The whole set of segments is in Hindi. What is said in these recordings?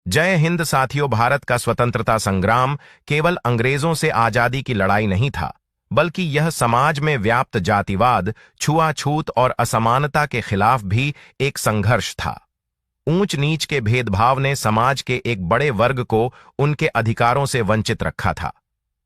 जय हिंद साथियों। भारत का स्वतंत्रता संग्राम केवल अंग्रेजों से आजादी की लड़ाई नहीं था, बल्कि यह समाज में व्याप्त जातिवाद, छुआछूत और असमानता के खिलाफ भी एक संघर्ष था। ऊंच नीच के भेदभाव ने समाज के एक बड़े वर्ग को उनके अधिकारों से वंचित रखा था।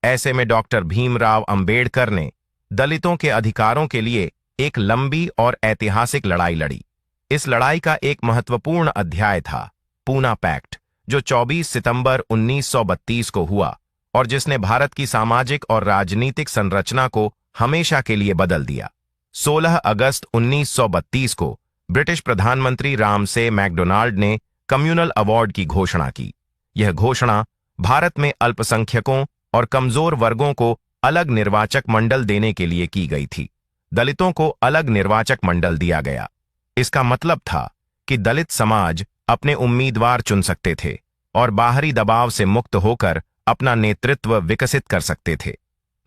ऐसे में डॉक्टर भीमराव अंबेडकर ने दलितों के अधिकारों के लिए एक लंबी और ऐतिहासिक लड़ाई लड़ी। इस लड़ाई का एक महत्वपूर्ण अध्याय था पूना पैक्ट, जो 24 सितंबर 1932 को हुआ और जिसने भारत की सामाजिक और राजनीतिक संरचना को हमेशा के लिए बदल दिया। 16 अगस्त 1932 को ब्रिटिश प्रधानमंत्री रामसे मैकडोनाल्ड ने कम्युनल अवार्ड की घोषणा की। यह घोषणा भारत में अल्पसंख्यकों और कमजोर वर्गों को अलग निर्वाचक मंडल देने के लिए की गई थी। दलितों को अलग निर्वाचक मंडल दिया गया। इसका मतलब था कि दलित समाज अपने उम्मीदवार चुन सकते थे और बाहरी दबाव से मुक्त होकर अपना नेतृत्व विकसित कर सकते थे।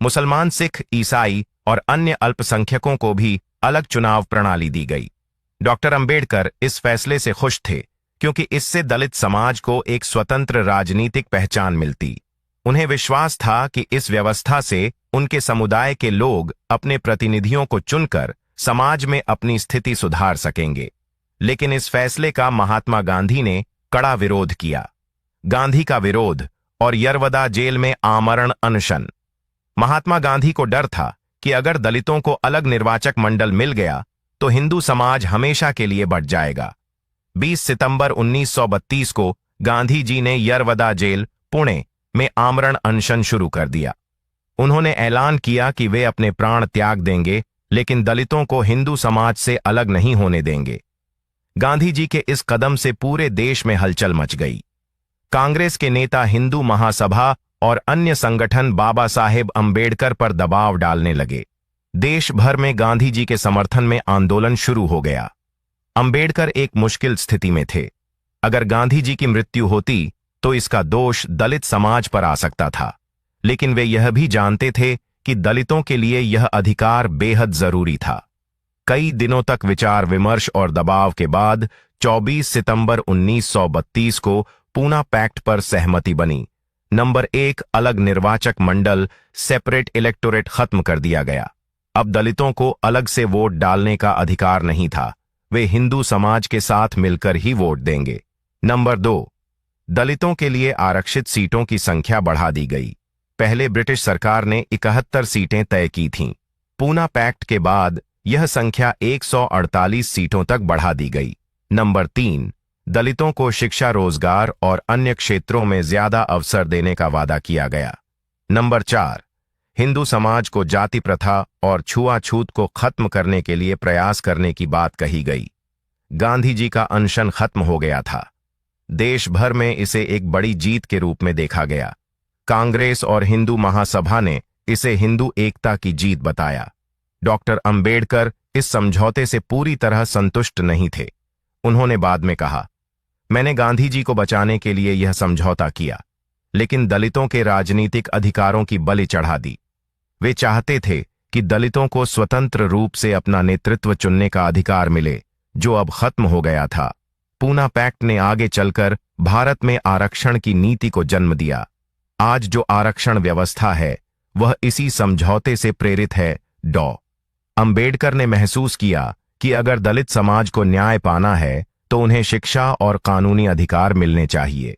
मुसलमान, सिख, ईसाई और अन्य अल्पसंख्यकों को भी अलग चुनाव प्रणाली दी गई। डॉक्टर अंबेडकर इस फैसले से खुश थे क्योंकि इससे दलित समाज को एक स्वतंत्र राजनीतिक पहचान मिलती। उन्हें विश्वास था कि इस व्यवस्था से उनके समुदाय के लोग अपने प्रतिनिधियों को चुनकर समाज में अपनी स्थिति सुधार सकेंगे। लेकिन इस फैसले का महात्मा गांधी ने कड़ा विरोध किया। गांधी का विरोध और यरवदा जेल में आमरण अनशन। महात्मा गांधी को डर था कि अगर दलितों को अलग निर्वाचक मंडल मिल गया तो हिंदू समाज हमेशा के लिए बढ़ जाएगा। 20 सितंबर 1932 को गांधी जी ने यरवदा जेल, पुणे में आमरण अनशन शुरू कर दिया। उन्होंने ऐलान किया कि वे अपने प्राण त्याग देंगे, लेकिन दलितों को हिंदू समाज से अलग नहीं होने देंगे। गांधी जी के इस कदम से पूरे देश में हलचल मच गई। कांग्रेस के नेता, हिंदू महासभा और अन्य संगठन बाबा साहेब अंबेडकर पर दबाव डालने लगे। देश भर में गांधी जी के समर्थन में आंदोलन शुरू हो गया। अंबेडकर एक मुश्किल स्थिति में थे। अगर गांधी जी की मृत्यु होती तो इसका दोष दलित समाज पर आ सकता था, लेकिन वे यह भी जानते थे कि दलितों के लिए यह अधिकार बेहद जरूरी था। कई दिनों तक विचार विमर्श और दबाव के बाद 24 सितंबर 1932 को पूना पैक्ट पर सहमति बनी। नंबर 1, अलग निर्वाचक मंडल, सेपरेट इलेक्टोरेट खत्म कर दिया गया। अब दलितों को अलग से वोट डालने का अधिकार नहीं था, वे हिंदू समाज के साथ मिलकर ही वोट देंगे। नंबर 2, दलितों के लिए आरक्षित सीटों की संख्या बढ़ा दी गई। पहले ब्रिटिश सरकार ने 71 सीटें तय की थीं। पूना पैक्ट के बाद यह संख्या 148 सीटों तक बढ़ा दी गई। नंबर 3, दलितों को शिक्षा, रोजगार और अन्य क्षेत्रों में ज्यादा अवसर देने का वादा किया गया। नंबर 4, हिंदू समाज को जाति प्रथा और छुआछूत को खत्म करने के लिए प्रयास करने की बात कही गई। गांधी जी का अनशन खत्म हो गया था। देश भर में इसे एक बड़ी जीत के रूप में देखा गया। कांग्रेस और हिंदू महासभा ने इसे हिंदू एकता की जीत बताया। डॉक्टर अंबेडकर इस समझौते से पूरी तरह संतुष्ट नहीं थे। उन्होंने बाद में कहा, मैंने गांधी जी को बचाने के लिए यह समझौता किया, लेकिन दलितों के राजनीतिक अधिकारों की बलि चढ़ा दी। वे चाहते थे कि दलितों को स्वतंत्र रूप से अपना नेतृत्व चुनने का अधिकार मिले, जो अब खत्म हो गया था। पूना पैक्ट ने आगे चलकर भारत में आरक्षण की नीति को जन्म दिया। आज जो आरक्षण व्यवस्था है वह इसी समझौते से प्रेरित है। अंबेडकर ने महसूस किया कि अगर दलित समाज को न्याय पाना है तो उन्हें शिक्षा और कानूनी अधिकार मिलने चाहिए।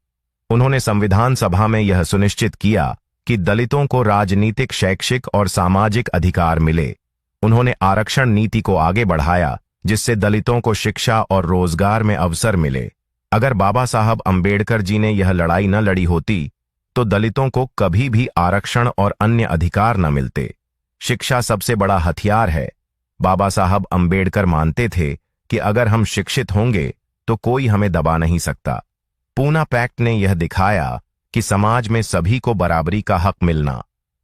उन्होंने संविधान सभा में यह सुनिश्चित किया कि दलितों को राजनीतिक, शैक्षिक और सामाजिक अधिकार मिले। उन्होंने आरक्षण नीति को आगे बढ़ाया, जिससे दलितों को शिक्षा और रोजगार में अवसर मिले। अगर बाबा साहब अंबेडकर जी ने यह लड़ाई न लड़ी होती तो दलितों को कभी भी आरक्षण और अन्य अधिकार न मिलते। शिक्षा सबसे बड़ा हथियार है। बाबा साहब अंबेडकर मानते थे कि अगर हम शिक्षित होंगे तो कोई हमें दबा नहीं सकता। पूना पैक्ट ने यह दिखाया कि समाज में सभी को बराबरी का हक मिलना।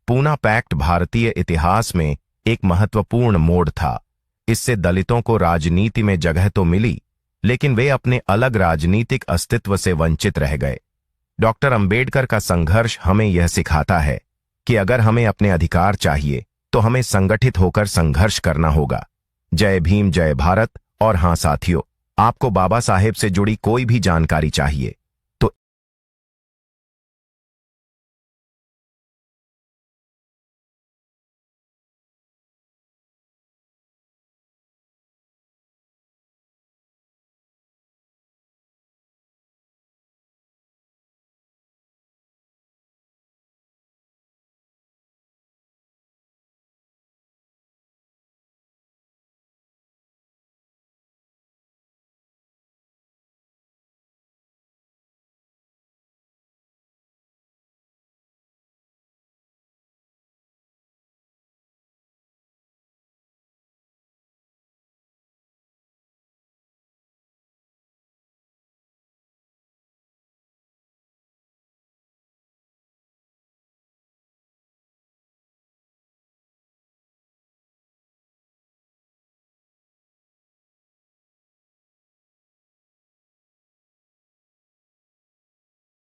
पूना पैक्ट भारतीय इतिहास में एक महत्वपूर्ण मोड़ था। इससे दलितों को राजनीति में जगह तो मिली, लेकिन वे अपने अलग राजनीतिक अस्तित्व से वंचित रह गए। डॉक्टर अंबेडकर का संघर्ष हमें यह सिखाता है कि अगर हमें अपने अधिकार चाहिए तो हमें संगठित होकर संघर्ष करना होगा। जय भीम, जय भारत। और हां साथियों, आपको बाबा साहेब से जुड़ी कोई भी जानकारी चाहिए